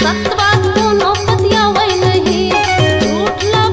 सत बात कोनो पतियावै नहीं, झूठ ला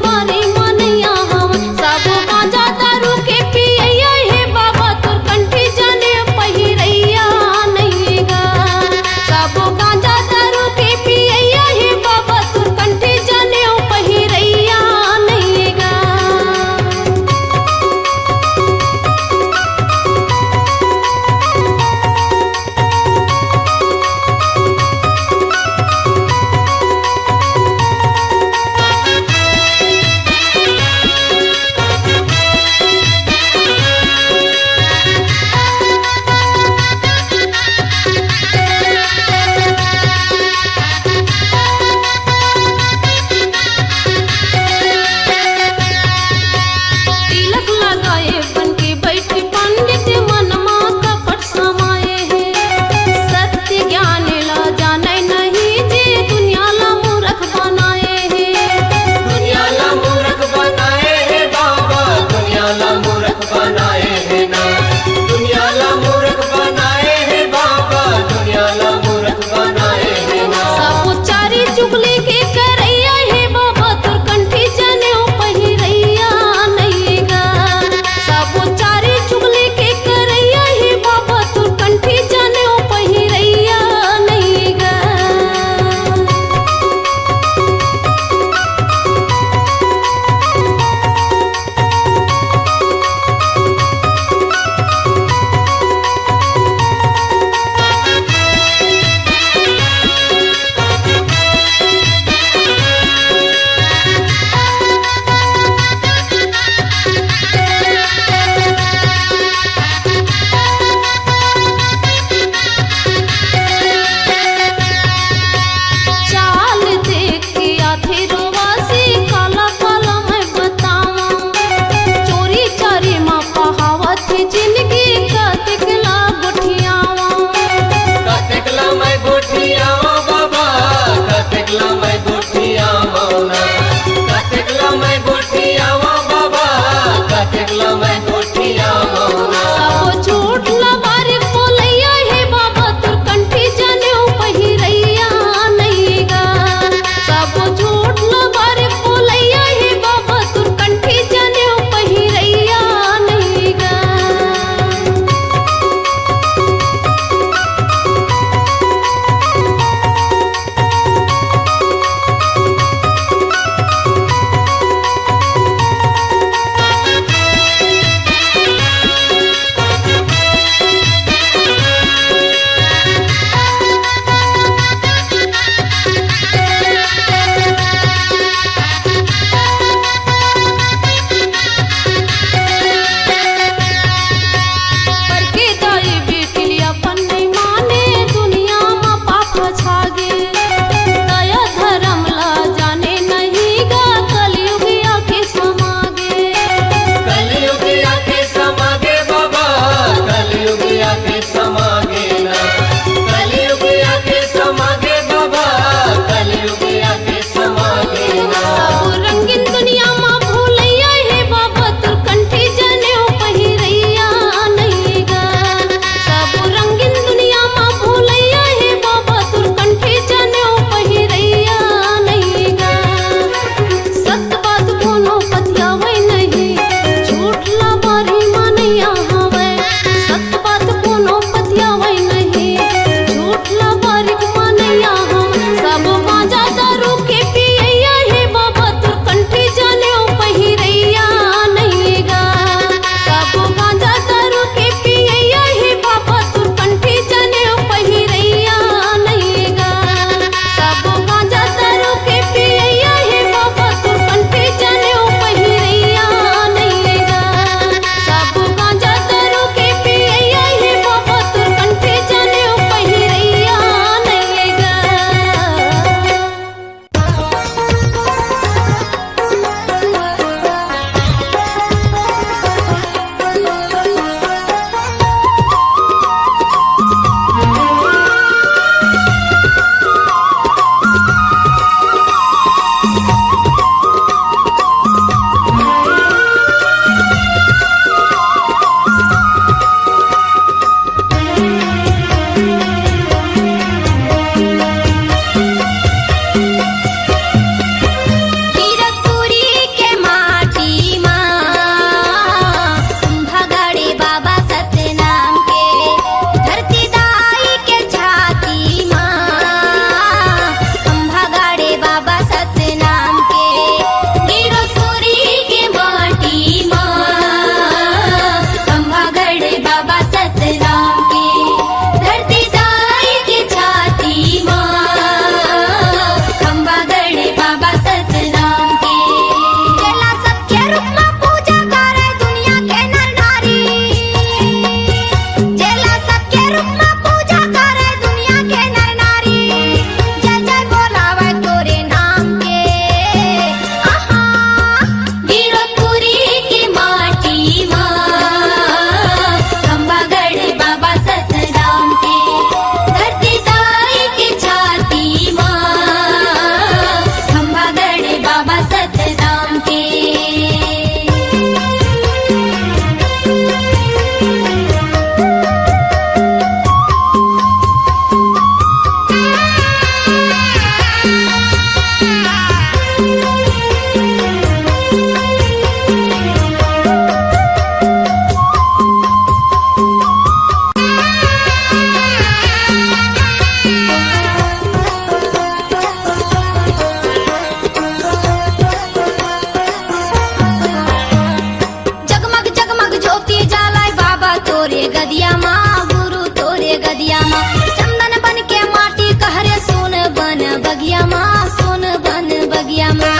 बगिया माँ, चंदन बन के माटी कहरे सोन बन बगिया माँ, सोन बन बगिया माँ।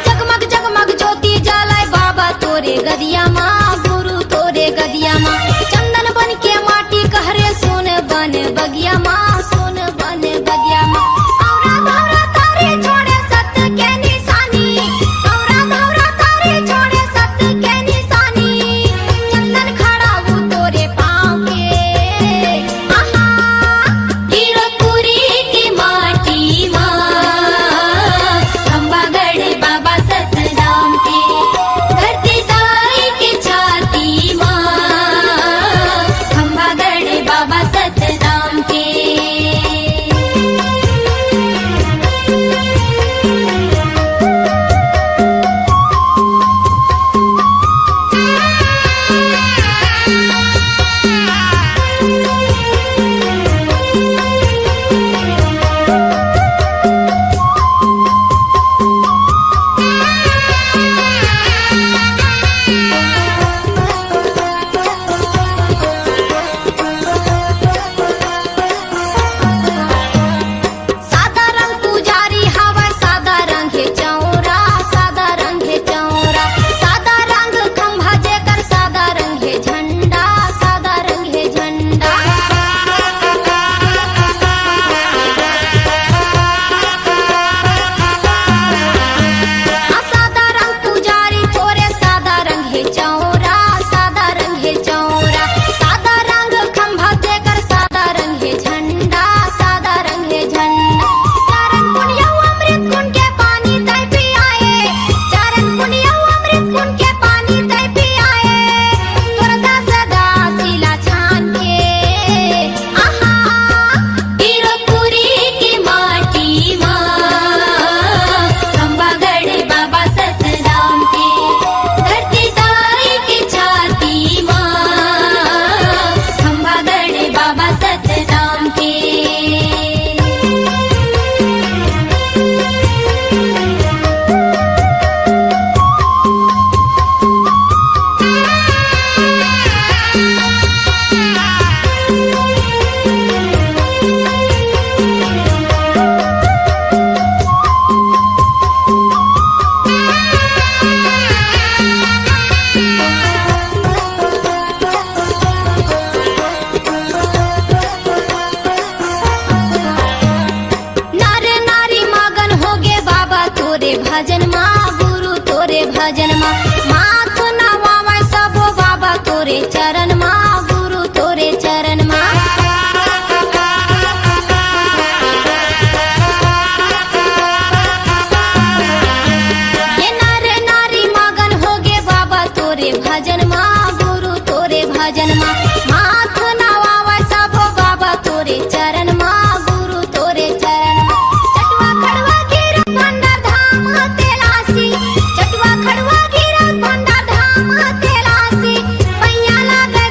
जगमग जगमग ज्योति जलाए बाबा तोरे गदिया माँ, गुरु तोरे गदिया माँ, चंदन बन के माटी कहरे सोन बन बगिया माँ, सोन बन बगिया माँ। औरा धौरा तारे छोड़े सत्य के निशानी, औरा धौरा तारे छोड़े सत्य के निशानी, चंदन खड़ा वो तोरे पाँव के। आहा हीरोपुरी की माटी माँ, खंबागढ़ बाबा सतराम के, धरती दाई की छाती माँ, खंबागढ़ बाबा सतराम के। सादा रंग पुजारी हवा, सादा रंग है चौरा, सादा रंग है चौरा, सादा रंग खंभा जेकर, सादा रंग है झंडा, सादा रंग है झंडा। सादा रंग पुजारी तोरे, सादा रंग है चौरा, सादा रंग है चौरा, सादा रंग खंभा जेकर, सादा रंग है झंडा, सादा रंग है झंडा। चरण पुनिया अमृत कुंड के पानी तय पियाए, चरण पुनिया अमृत कुंड के पानी तय पियाए, तोर दास दासिला छान के। आहा हीरोपुरी की माटी माँ, खंबागढ़ बाबा सतराम के, धरती दाई की छाती माँ, खंबागढ़ बाबा सतराम के। नारे नारी मगन हो गे बाबा तोरे भजन माँ, गुरु तोरे भजन माँ, माथ नवावे सबो बाबा तोरे चरण माँ, गुरु तोरे चरण माँ। ये नारे नारी मगन हो गे बाबा तोरे भजन माँ, गुरु तोरे भजन माँ, माथ नवावे सबो बाबा तोरे चरण माँ, गुरु तोरे चरण माँ। चटवा खड़वा गिरा भंडार धाम तेलासी, चटवा खड़वा गिरा भंडार धाम तेलासी, पैया लागे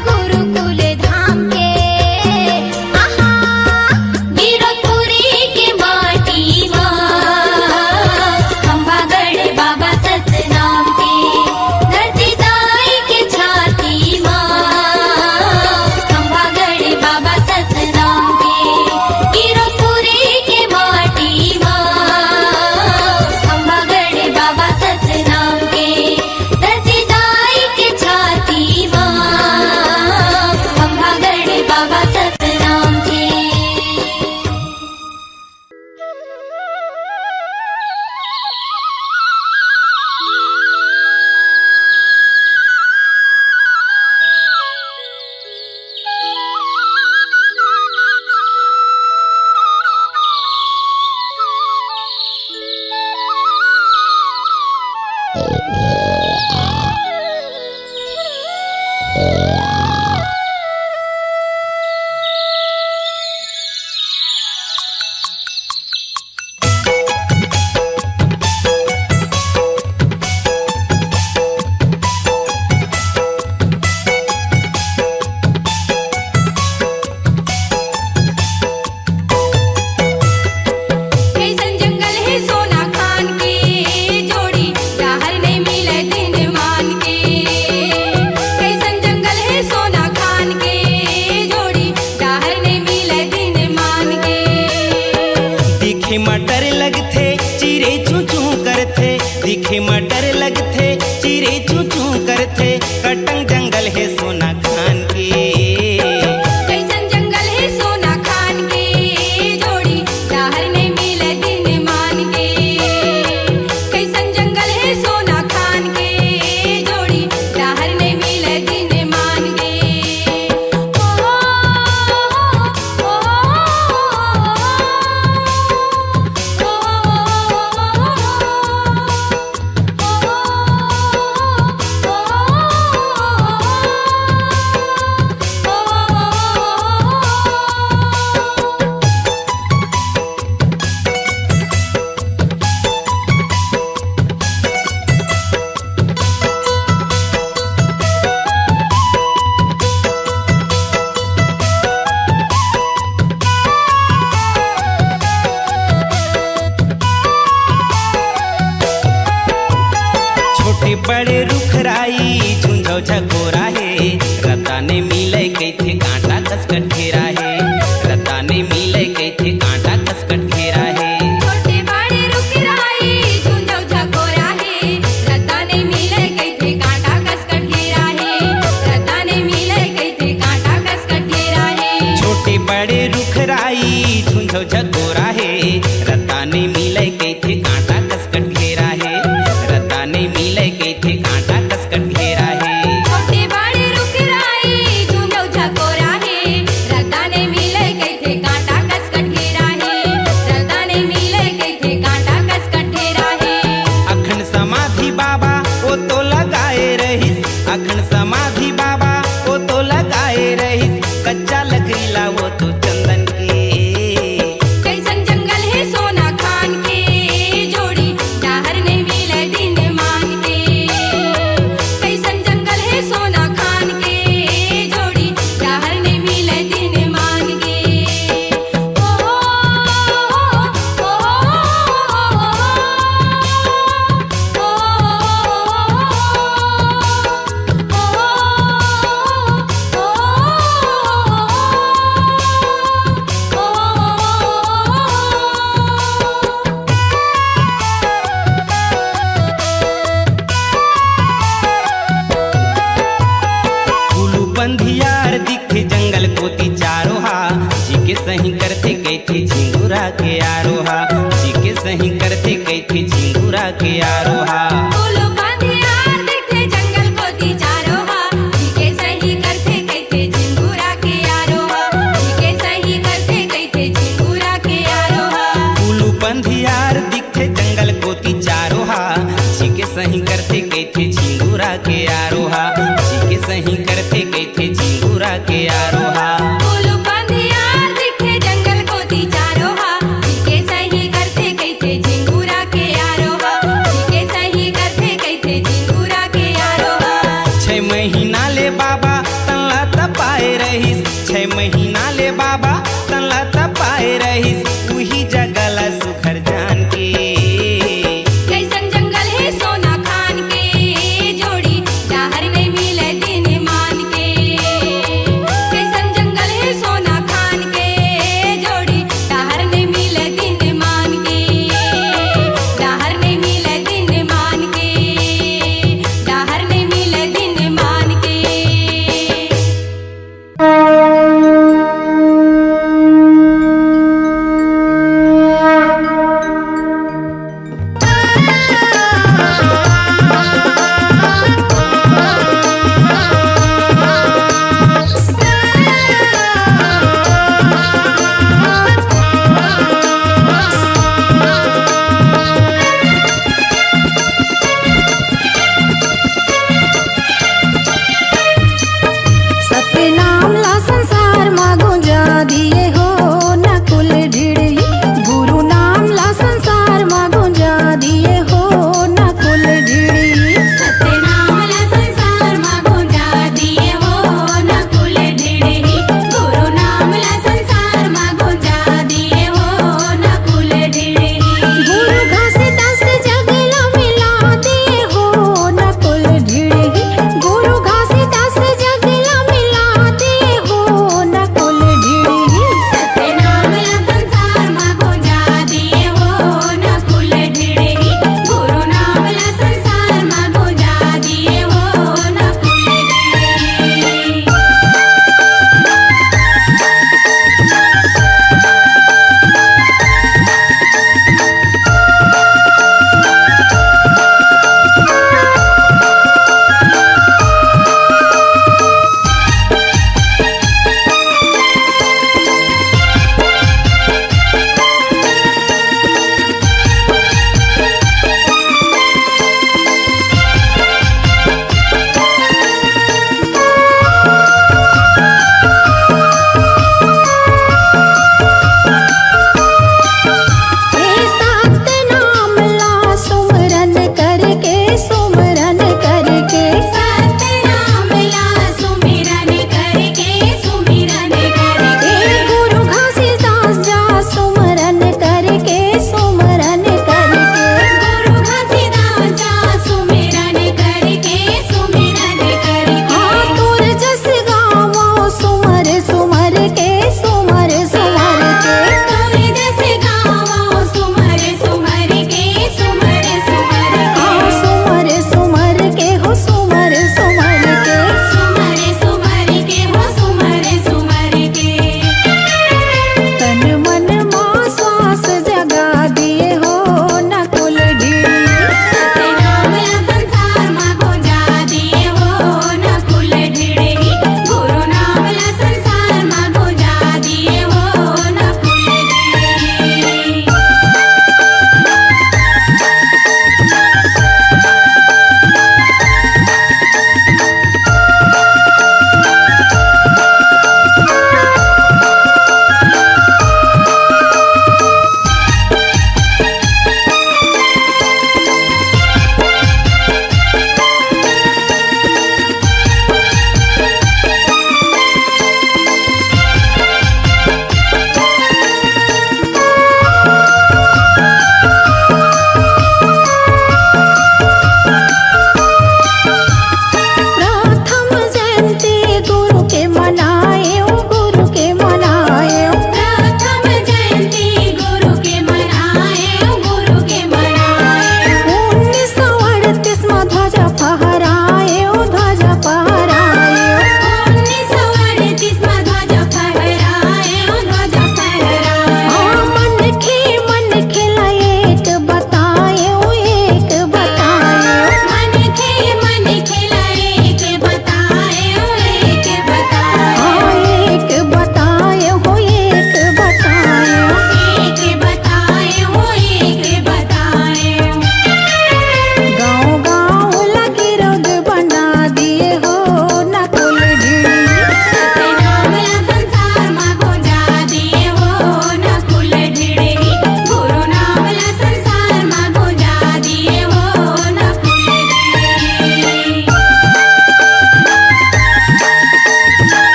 बड़े रुखराई झुंझो झकोरा है रता ने मिले कैथे कांटा कसकट घेरा है रता ने मिले कैथे कांटा कसकट घेरा है छोटे बड़े रुखराई झुंझो झकोरा है रता ने मिले कैथे कांटा कसकट घेरा है रता ने मिले कैथे कांटा कसकट घेरा है छोटे बड़े रुखराई झुंझो झकोरा है रता ने मिले कैथे कांटा कसकट घेरा है रता ने मिले कैथे कांटा कसकट घेरा है छोटे बड़े रुखराई झुंझो झकोरा है रता ने मिले कैथे कांटा कसकट घेरा है रता ने मिले कैथे कांटा कसकट घेरा है अखंड समाधि बाबा वो तो लगाए रहिस अखंड समाधि बाबा वो तो लगाए रहिस कच्चा लकड़ी ला वो तो चंदन के कैसन जंगल है सोना खान के जोड़ी डाहर नहीं मिले दिन मान के कैसन जंगल है सोना खान के जोड़ी डाहर नहीं मिले दिन मान के ओ कुलू बंधियार दिखे जंगल कोती चारोहा जी के सही करते कैथे झिंगुरा के आरोहा जी के सही करते कैथे झिंगुरा के आरोहा फूलो बंधियार दिखे जंगल कोती चारोहा जीके सही करते कैथे झिंगुरा के आरोहा जीके सही करते कैथे झिंगुरा के आरोहा कुलू बंधियार दिखे जंगल कोती चारोहा जी के सही करते कैथे झिंगुरा के आरोहा जी के सही करते कैथे झिंगुरा के आरोहा फूलो बंधियार दिखे जंगल कोती चारोहा जीके सही करते कैथे झिंगुरा के आरोहा जीके सही करते कैथे झिंगुरा के आरोहा 6 महीना ले बाबा तनला तपाए रहिस 6 महीना ले बाबा तनला तपाए रहिस उही जगला सुखर जान के कैसन जंगल है सोना खान के जोड़ी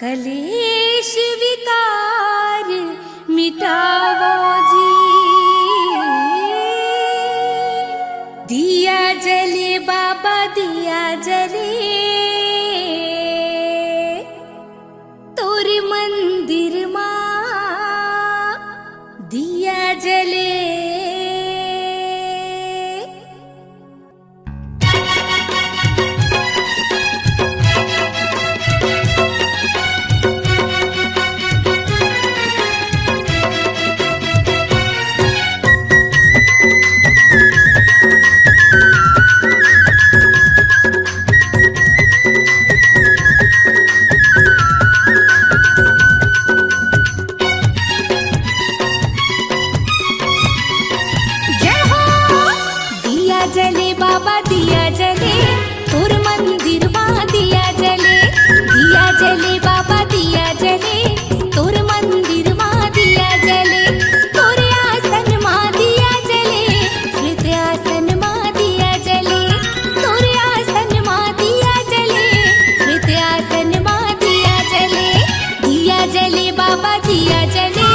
कलेश विकार मिटावो जी, दिया जले बाबा दिया जले, तोरे मंदिर मां दिया जले। जले बाबा दिया जले, तोर मंदिर मां दिया जले, दिया जले बाबा दिया जले, तोर मंदिर मां दिया जले, तोरे आसन मां दिया जले, श्वेत आसन मां दिया जले, तोरे आसन मां दिया जले, श्वेत आसन मां दिया जले, दिया जले बाबा दिया जले,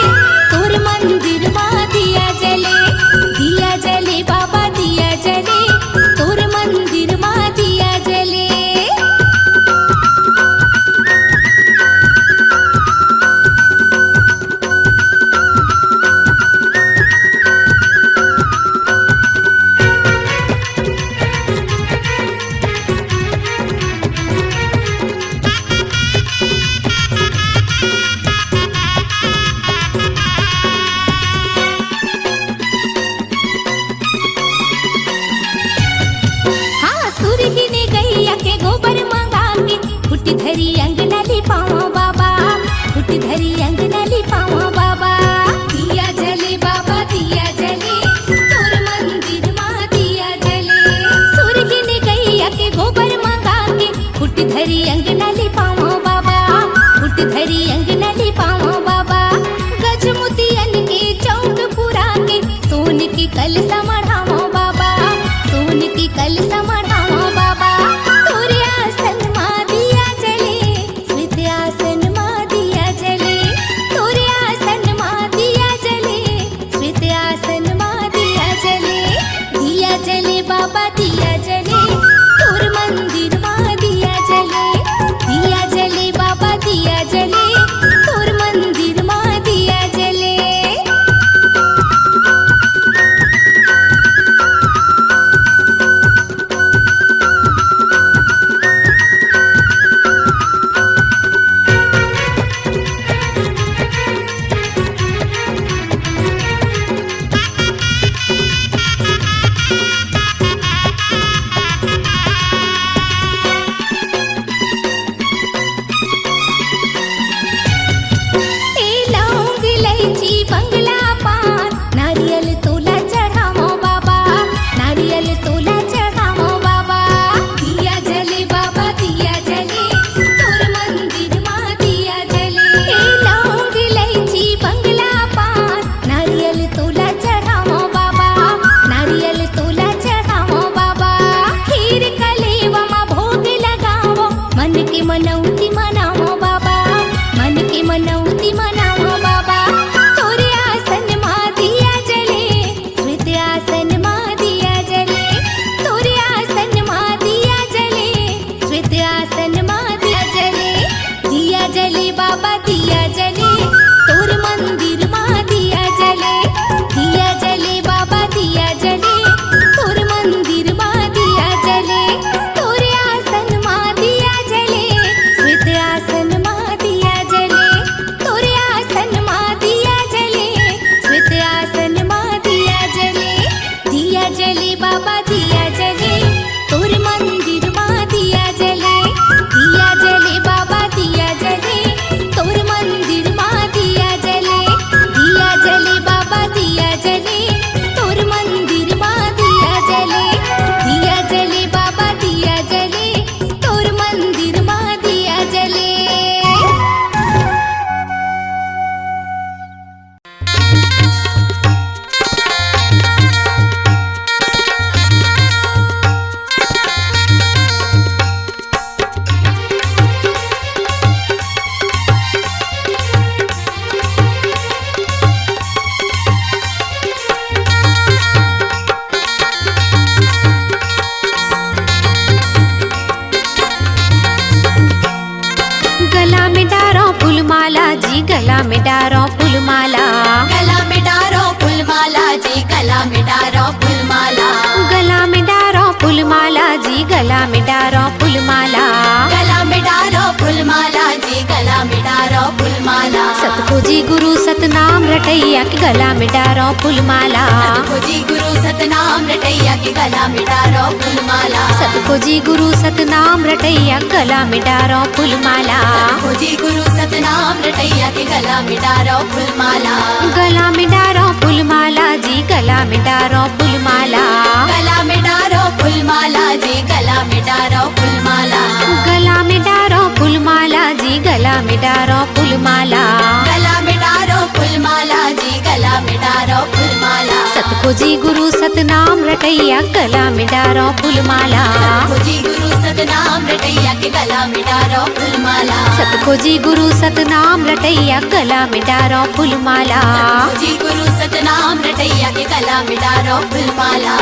तोर मंदिर मां दिया जले, दिया जले बाबा दिया जले, तोर मंदिर मां दिया जले। फुट धरी अंगना लिपावा बाबा, फुट धरी अंगना लिपावा बाबा, दिया जले बाबा दिया जले, तोर मंदिर मां दिया जले, सूर्य ने गैया के गोबर मंगा के, फुट धरी अंगना लिपावा बाबा, फुट धरी अंगना लिपावा बाबा, गजमुतियन के चौक पुरा के, सोन की कलसा मढ़ावा बाबा, सोन की कलसा मढ़ावा बाबा, तोरे आसन मां दिया जले, श्वेत आसन मां दिया जले, तोरे आसन मां दिया जले, श्वेत आसन मां दिया जले, दिया जले बाबा दिया जले, तोर मंदिर मां दिया जले, दिया जले बाबा दिया जले, तोर मंदिर मां दिया जले। बंगला पान नारियल तोला चढ़ावो बाबा, नारियल तोला चढ़ावो बाबा, दिया जले बाबा दिया जले, तोर मंदिर मां दिया जले, लौंग इलायची बंगला पान नारियल तोला चढ़ावो बाबा, नारियल तोला चढ़ावो बाबा, खीर कलेवा मां भोग लगावो, मन की मनौती मनावो बाबा, मन की मनौती मनावो बाबा, तोरे आसन मां दिया जले, श्वेत आसन मां दिया जले, तोरे आसन मां दिया जले, श्वेत आसन मां दिया जले, दिया जले बाबा दिया जले, तोर मंदिर मां दिया जले, दिया जले बाबा दिया जले, तोर मंदिर मां दिया जले, तोरे आसन मां दिया जले, में डारो फूलमाला। गला में डारो फूलमाला जी, गला में डारो फूलमाला। गला में डारो फूलमाला जी, गला में डारो फूलमाला। गला में डारो फूलमाला जी, गला में डारो फूलमाला। सतखोजी गुरु सतनाम रटैया के गला में डारो फूलमाला। सतखोजी गुरु सतनाम रटैया के गला में डारो फूलमाला। सतखोजी गुरु सतनाम रटैया गला में डारो फूलमाला। सतखोजी गुरु सतनाम रटैया के गला में डारो फूलमाला। गला में डारो फूलमाला जी, गला में डारो फूलमाला। गला में डारो फूलमाला जी, गला में डारो फूलमाला। गला में डारो फूलमाला जी, गला में डारो फूलमाला। गला में डारो फूलमाला जी, गला में डारो फूलमाला। सतखोजी गुरु सतनाम रटैया गला में डारो फूलमाला। सतखोजी गुरु सतनाम रटैया के गला में डारो फूलमाला। सतखोजी गुरु सतनाम रटैया गला में डारो फूलमाला। सतखोजी गुरु सतनाम रटैया के गला में डारो फूलमाला।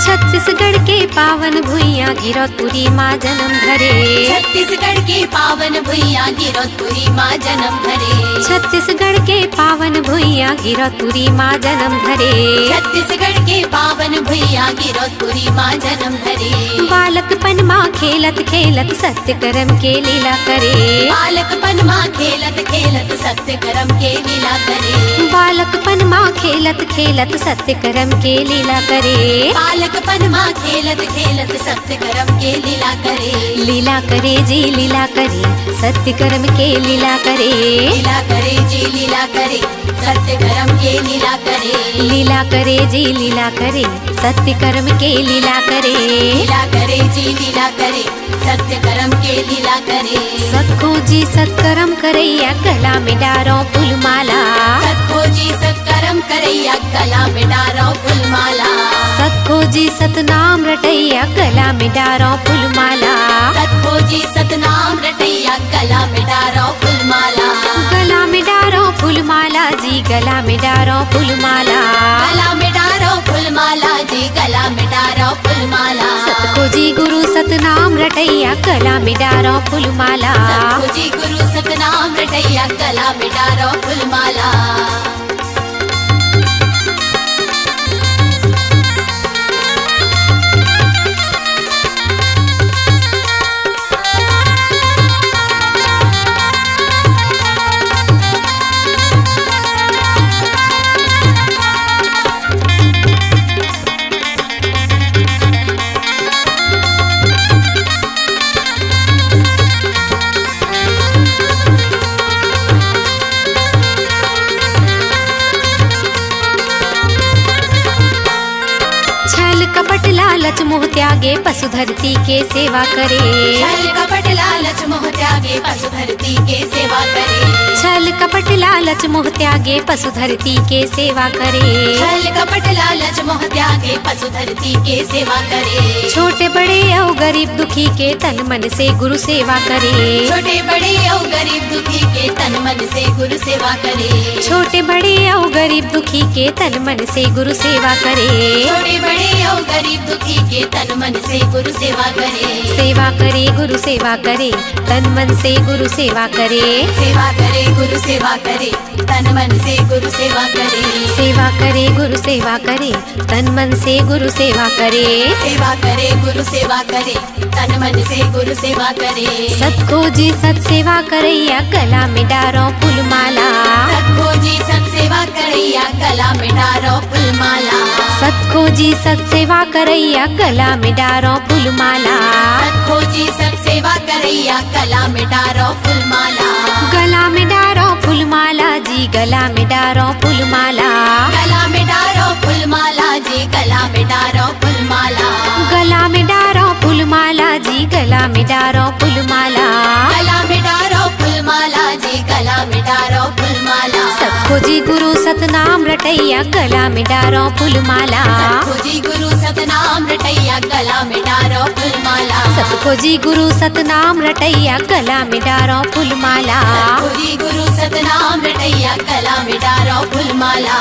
छत्तीसगढ़ के पावन भुइयां गिरौदपुरी माँ जन्म धरे। छत्तीसगढ़ के पावन भुइयां गिरौदपुरी माँ जन्म धरे। छत्तीसगढ़ के पावन भुइयां गिरौदपुरी माँ जन्म धरे। छत्तीसगढ़ के पावन भुइयां गिरौदपुरी माँ जन्म धरे। बालकपन माँ खेलत खेलत सत्य कर्म के लीला करे। बालकपन माँ खेलत खेलत सत्य कर्म के लीला करे। बालकपन माँ खेलत खेलत सत्य कर्म के लीला करे। बालकपन माँ खेलत खेलत सत्य कर्म के लीला करे। लीला करे जी लीला करे, सत्य कर्म के लीला करे। लीला करे जी लीला करे, सत्य कर्म के लीला करे। लीला करे जी लीला करे, सत्य कर्म के लीला करे। लीला करे जी लीला करे, सत्य कर्म के लीला करे। सतखोजी सत्कर्म करैया गला में डारो फूलमाला। सतखोजी सत्कर्म करैया गला में डारो फूलमाला। सतखोजी सतनाम रटैया गला में डारो फूलमाला। सतखोजी सतनाम रटैया गला में डारो फूलमाला। गला में डारो फूलमाला जी, गला में डारो फूलमाला। गला में डारो फूलमाला जी, गला में डारो फूलमाला। सतखोजी गुरु सतनाम रटैया गला में डारो फूलमाला। सतखोजी गुरु सतनाम रटैया गला में डारो फूलमाला। कपट लालच मोह त्यागे पशु धरती के सेवा करे। छल कपट लालच मोह त्यागे पशु धरती के सेवा करे। छल कपट लालच मोह त्यागे पशु धरती के सेवा करे। छल कपट लालच मोह त्यागे पशु धरती के सेवा करे। छोटे बड़े और गरीब दुखी के तन मन से गुरु सेवा करे। छोटे बड़े और गरीब दुखी के तन मन से गुरु सेवा करे। छोटे बड़े और गरीब दुखी के तन मन से गुरु सेवा करे। छोटे बड़े और गरीब दुखी के तन मन से गुरु सेवा करे। सेवा करे गुरु सेवा करे, तन मन से गुरु सेवा करे। सेवा करे गुरु सेवा करे, तन मन से गुरु सेवा करे। सेवा करे गुरु सेवा करे, तन मन से गुरु सेवा करे। सेवा करे गुरु सेवा करे, तन मन से गुरु सेवा करे। सतखोजी सत सेवा करैया गला में डारो फूलमाला। सतखोजी सत सेवा करैया गला में डारो फूलमाला। सतखोजी सत सेवा करैया गला में डारो फूलमाला। सतखोजी सत सेवा करैया गला में डारो फूलमाला। गला में डारो फूलमाला जी, गला में डारो फूलमाला। गला में डारो फूलमाला जी, गला में डारो फूलमाला। गला में डारो फूलमाला जी, गला में डारो फूलमाला। गला में खोजी गुरु सतनाम रटैया गला में डारो फूलमाला खोजी गुरु सतनाम रटैया गला में डारो फूलमाला सत खोजी गुरु सतनाम रटैया गला में डारो फूलमाला खोजी गुरु सतनाम रटैया गला में डारो फूलमाला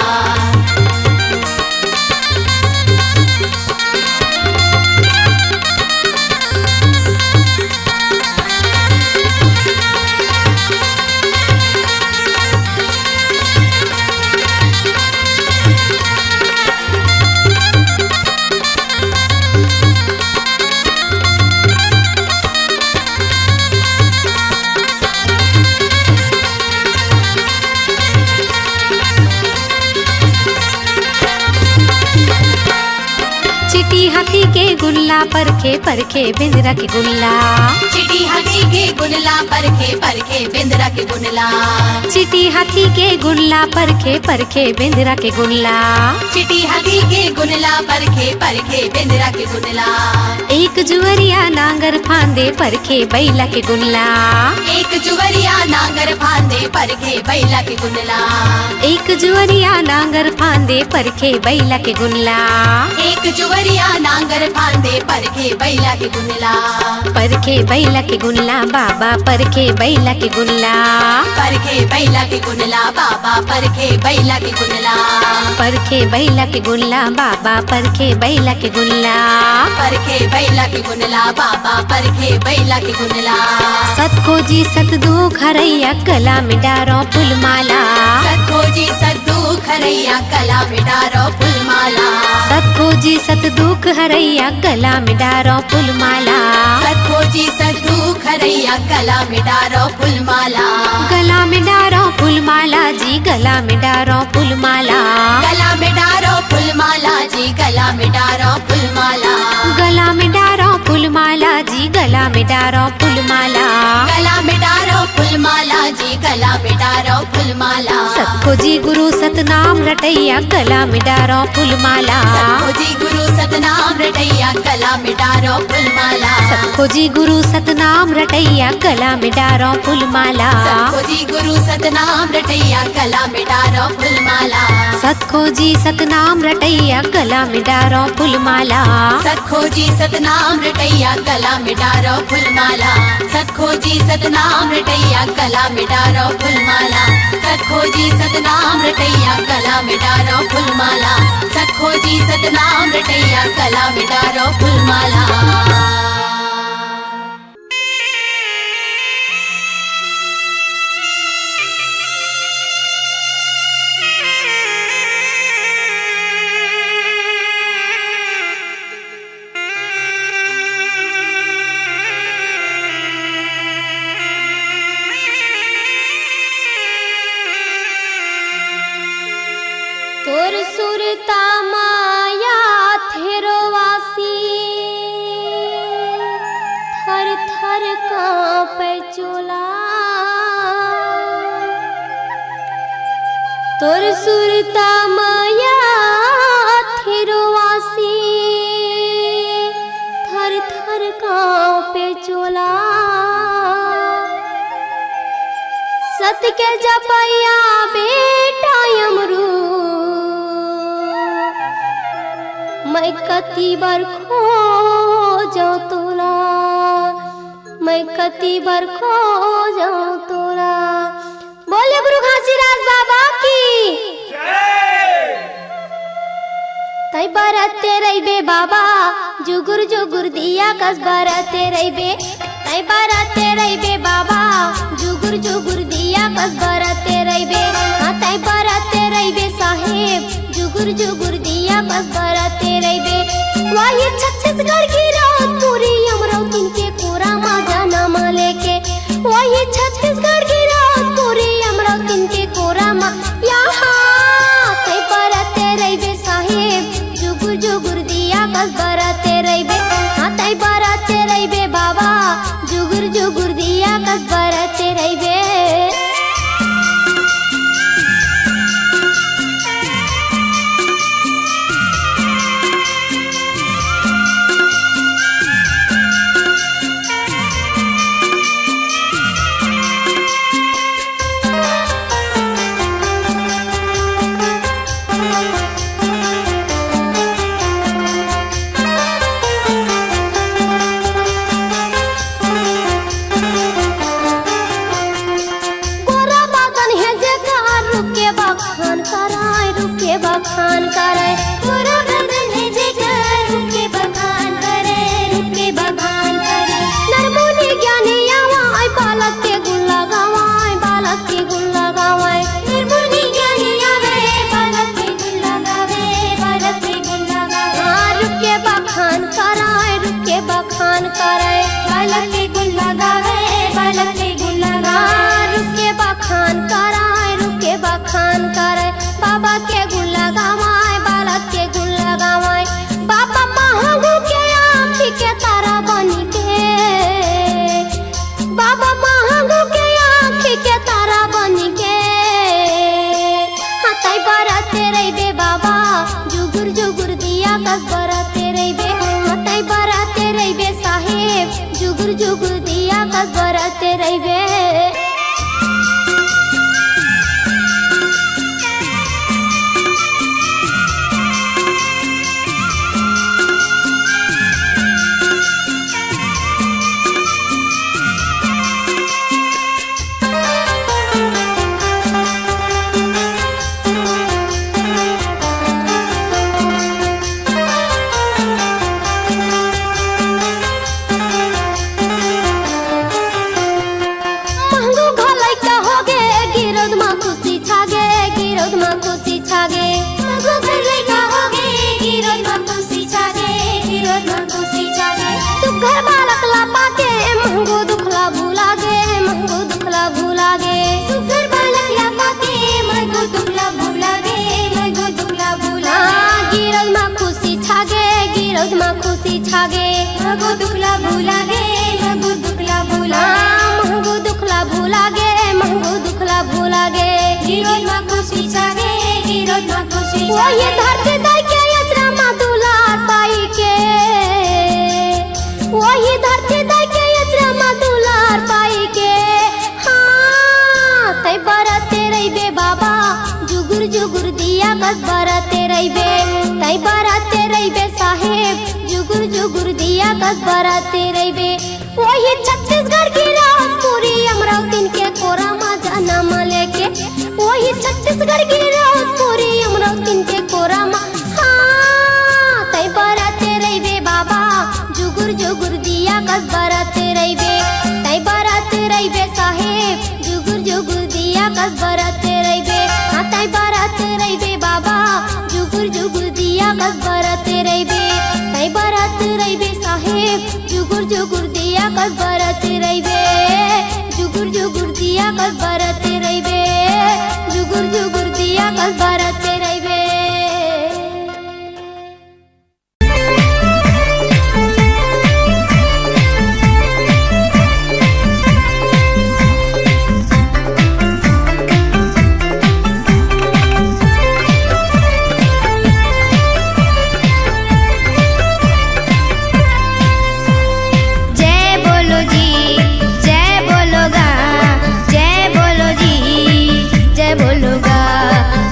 चिटी हाथी के गुल्ला परखे परखे बिंदरा के गुल्ला चिटी हाथी के गुनला परखे परखे बिंदरा के गुनला चिटी हाथी के गुल्ला परखे परखे बिंदरा के गुल्ला चिटी हाथी के गुनला परखे परखे बिंदरा के गुनला एक जुवरिया नांगर फांदे परखे बैला के गुल्ला एक जुवरिया नांगर फांदे परखे बैला के गुनला एक जुवरिया नांगर फांदे परखे बैला के गुल्ला एक जुवरिया नांगर फांदे परखे बैला के गुनला परखे बैला के गुल्ला बाबा परखे बैला के गुल्ला परखे बैला के गुनला बाबा परखे बैला के गुनला परखे बैला के गुल्ला बाबा परखे बैला के गुल्ला परखे बैला के गुनला बाबा परखे बैला के गुनला सत खोजी सत दुख हरैया गला में डारो फूलमाला सत खोजी सत दुख हरैया गला में डारो फूलमाला सत खोजी सत दुख हरैया गला में डारो फूलमाला सत खोजी सत दुख हरैया गला में डारो फूलमाला गला में डारो फूलमाला जी गला में डारो फूलमाला गला में डारो फूलमाला जी गला में डारो फूलमाला गला में डारो फूलमाला जी गला में डारो फूलमाला गला में डारो फूलमाला जी गला में डारो फूलमाला सत खोजी गुरु सतनाम रटैया गला में डारो फूलमाला खोजी गुरु सतनाम रटैया गला में डारो फूलमाला सत खोजी गुरु सतनाम रटैया गला में डारो फूलमाला खोजी गुरु सतनाम रटैया गला में डारो फूलमाला सत खोजी सतनाम रटैया गला में डारो फूलमाला सत खोजी सतनाम रटैया गला में डारो फूलमाला सत खोजी सतनाम रटैया गला में डारो फूलमाला सत खोजी सतनाम रटैया गला में डारो फूलमाला सत खोजी सतनाम रटैया गला में डारो फूलमाला तोर सुरता माया थेरो वासी थर थर कांपे चोला तोर सुरता माया थेरो वासी थर थर कांपे चोला सत के जपैया बेटा यमरू मैं कति बार खो जाऊं तोला मैं कति बार खो जाऊं तोला बोले गुरु घासीराज बाबा की तै बरते रहिबे बाबा जुगुर जुगुर दिया कस बरते रहिबे तै बरते रहिबे बाबा जुगुर जुगुर दिया कस बरते रहिबे हाँ तै बरते रहिबे साहेब जुगुर जुगुर दिया कस बरते रहिबे वाही छत्तीसगढ़ की रात पूरी अमरावती के कोरा माजा नाम लेके वाही छत्तीसगढ़ की रात पूरी अमरावती के कोरा मा यहाँ तै बरते रहिबे साहेब जुगुर जुगुर दिया कस बरते रहिबे हाँ तै बरते रहिबे बाबा जुगुर जुगुर दिया कस बरते रहिबे जुगुर दिया कस बरते रहिबे। खुशी छागे महगो दुखला भूला गे, महगो दुखला भूला, महगो दुखला भूला गे, महगो दुखला भूला गे। गिरोज मा खुशी छागे, गिरोज मा खुशी छागे। वो ये धरती दाई के यचरा मा दुलार पाई के, वो ये धरती दाई के यचरा मा दुलार पाई के। हाँ तै बरते रहिबे बाबा, जुगुर जुगुर दिया कस बरते रहिबे। तै बरते रहिबे साहेब, जुगुर जुगुर दिया कस बरते रहिबे। वही छत्तीसगढ़ की रात पूरी अमरावती के कोरा मा जन्म लेके, वही छत्तीसगढ़ की रात पूरी अमरावती के कोरा मा। हाँ तै बरते रहिबे बाबा, जुगुर जुगुर दिया कस बरते रहिबे। तै बरते रहिबे साहेब, जुगुर जुगुर दिया कस बरते रहिबे। हाँ तै बरते रहिबे बाबा, जुगुर जुगुर दिया कस बरते रहिबे। तै बरते रहिबे साहेब, जुगुर जुगुर दिया कस बरते रहिबे। जुगुर जुगुर दिया कस बरते रहिबे, जुगुर जुगुर दिया कस बरते रहिबे।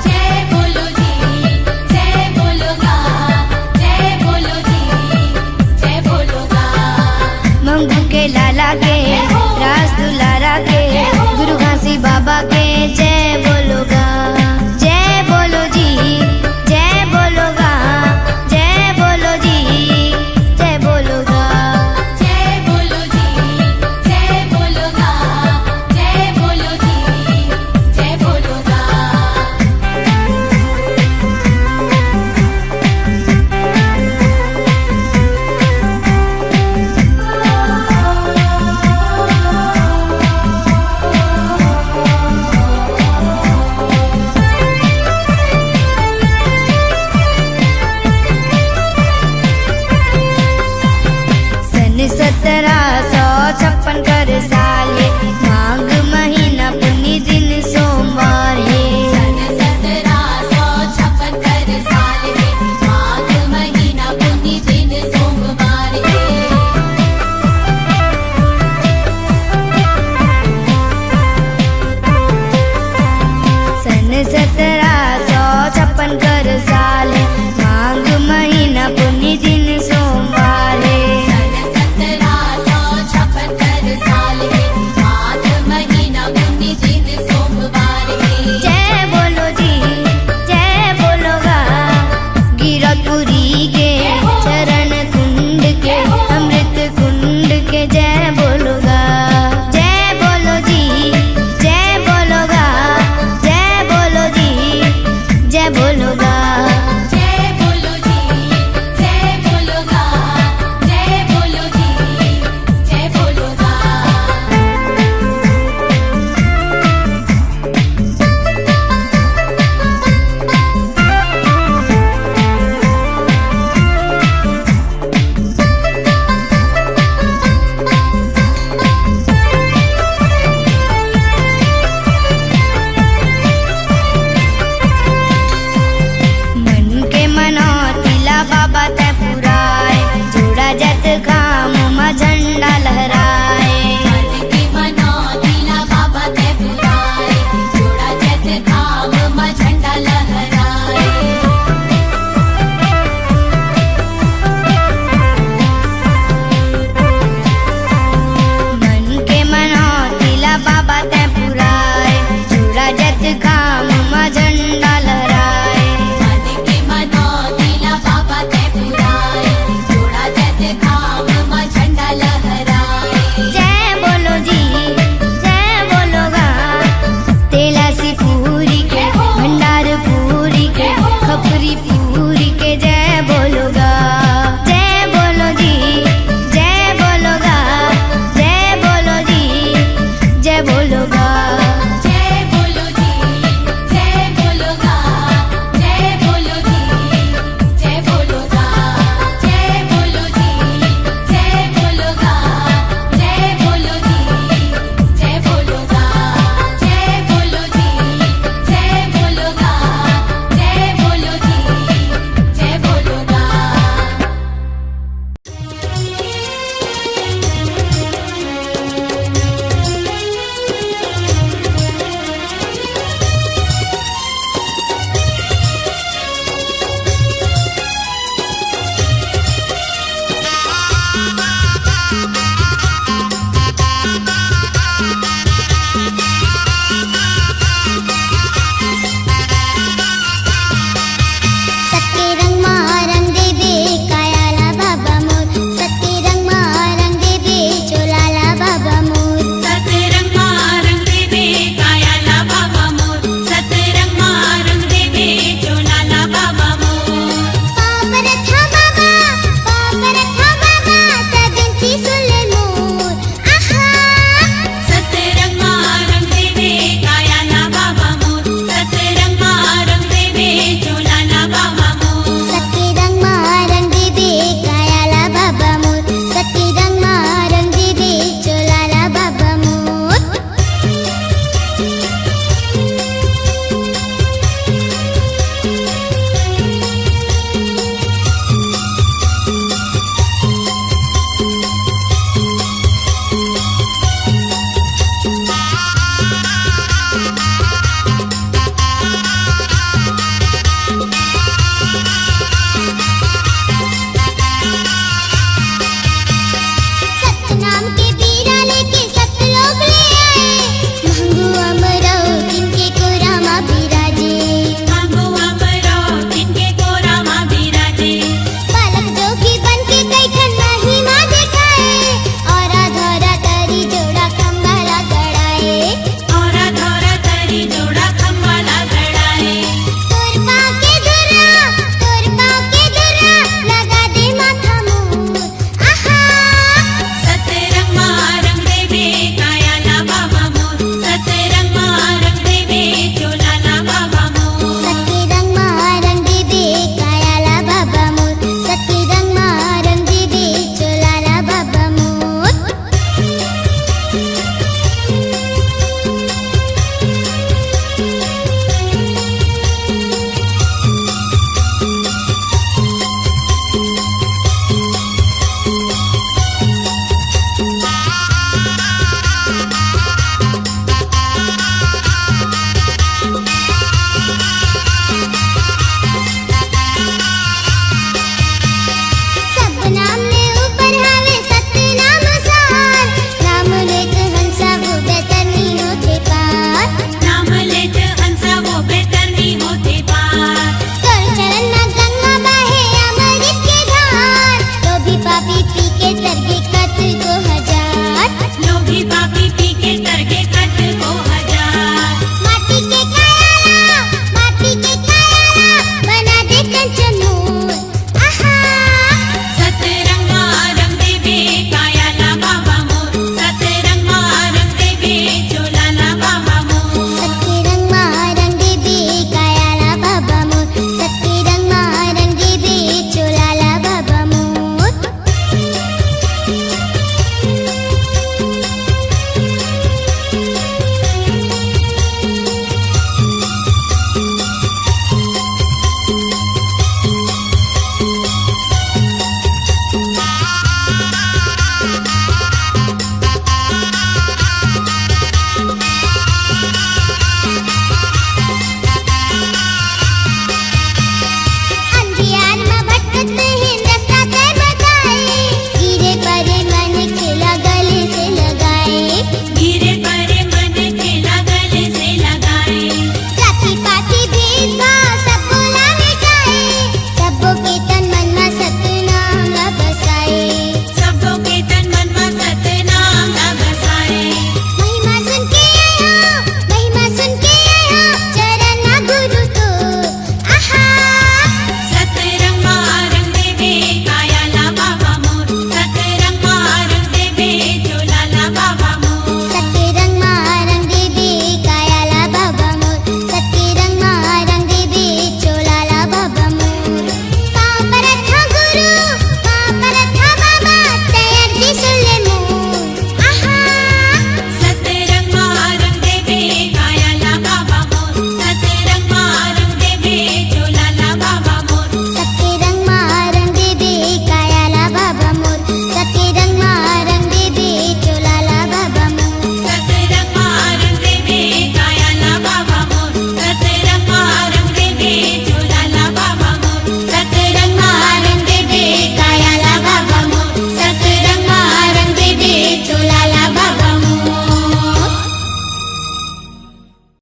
जय बोलो शादी पी